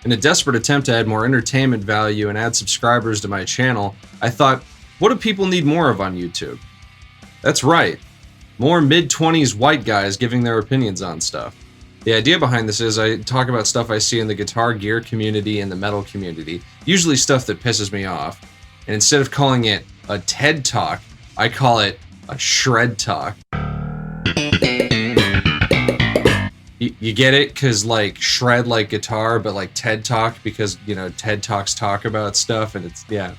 In a desperate attempt to add more entertainment value and add subscribers to my channel, I thought, what do people need more of on YouTube? That's right, more mid-20s white guys giving their opinions on stuff. The idea behind this is I talk about stuff I see in the guitar gear community and the metal community, usually stuff that pisses me off. And instead of calling it a TED Talk, I call it a shred talk. You get it? Because like shred like guitar, but like TED Talk because, you know, TED Talks talk about stuff and it's, yeah.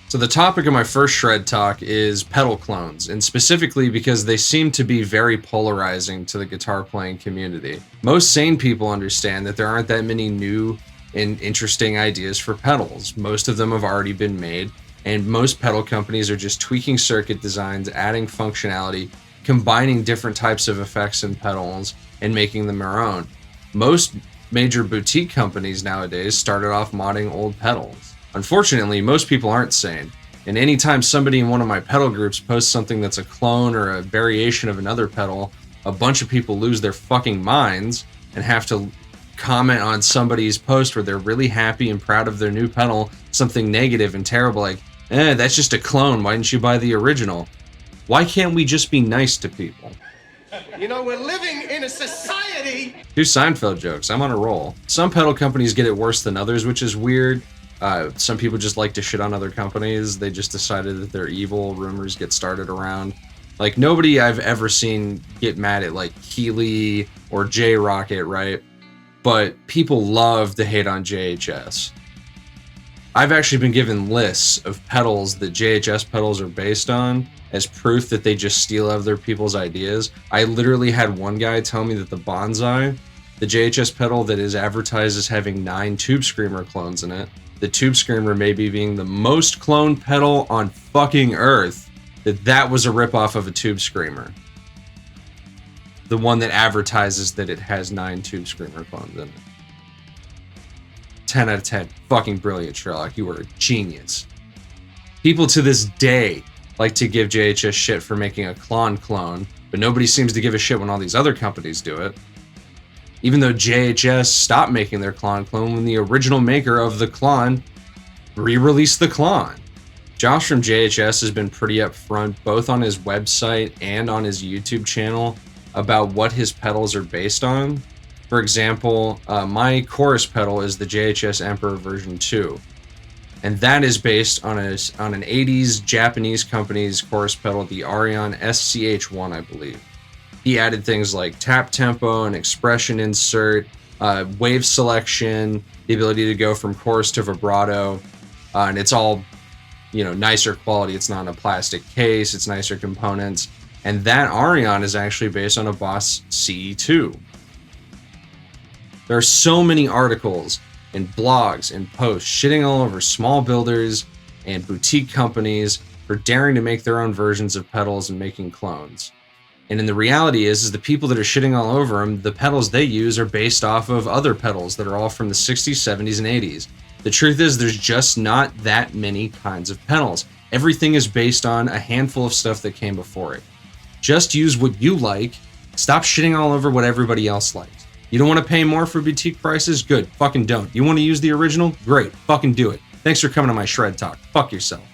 So the topic of my first shred talk is pedal clones, and specifically because they seem to be very polarizing to the guitar playing community. Most sane people understand that there aren't that many new and interesting ideas for pedals. Most of them have already been made, and most pedal companies are just tweaking circuit designs, adding functionality, combining different types of effects and pedals, and making them their own. Most major boutique companies nowadays started off modding old pedals. Unfortunately, most people aren't sane, and anytime somebody in one of my pedal groups posts something that's a clone or a variation of another pedal, a bunch of people lose their fucking minds and have to comment on somebody's post where they're really happy and proud of their new pedal, something negative and terrible like, that's just a clone, why didn't you buy the original? Why can't we just be nice to people? You know, we're living in a society. Do Seinfeld jokes, I'm on a roll. Some pedal companies get it worse than others, which is weird. Some people just like to shit on other companies. They just decided that they're evil. Rumors get started around. Like, nobody I've ever seen get mad at, like, Keeley or J-Rocket, right? But people love to hate on JHS. I've actually been given lists of pedals that JHS pedals are based on as proof that they just steal other people's ideas. I literally had one guy tell me that the Bonsai, the JHS pedal that is advertised as having 9 Tube Screamer clones in it, the Tube Screamer maybe being the most cloned pedal on fucking earth, that was a ripoff of a Tube Screamer. The one that advertises that it has 9 Tube Screamer clones in it. 10 out of 10. Fucking brilliant, Sherlock. You were a genius. People to this day like to give JHS shit for making a clone, but nobody seems to give a shit when all these other companies do it. Even though JHS stopped making their clone when the original maker of the clone re-released the clone. Josh from JHS has been pretty upfront both on his website and on his YouTube channel about what his pedals are based on. For example, my chorus pedal is the JHS Emperor version 2. And that is based on an 80s Japanese company's chorus pedal, the Arion SCH1, I believe. He added things like tap tempo and expression insert, wave selection, the ability to go from chorus to vibrato, and it's all, you know, nicer quality. It's not in a plastic case, it's nicer components. And that Arion is actually based on a Boss CE2. There are so many articles and blogs and posts shitting all over small builders and boutique companies for daring to make their own versions of pedals and making clones. And the reality is the people that are shitting all over them, the pedals they use are based off of other pedals that are all from the 60s, 70s, and 80s. The truth is there's just not that many kinds of pedals. Everything is based on a handful of stuff that came before it. Just use what you like. Stop shitting all over what everybody else likes. You don't want to pay more for boutique prices? Good. Fucking don't. You want to use the original? Great. Fucking do it. Thanks for coming to my shred talk. Fuck yourself.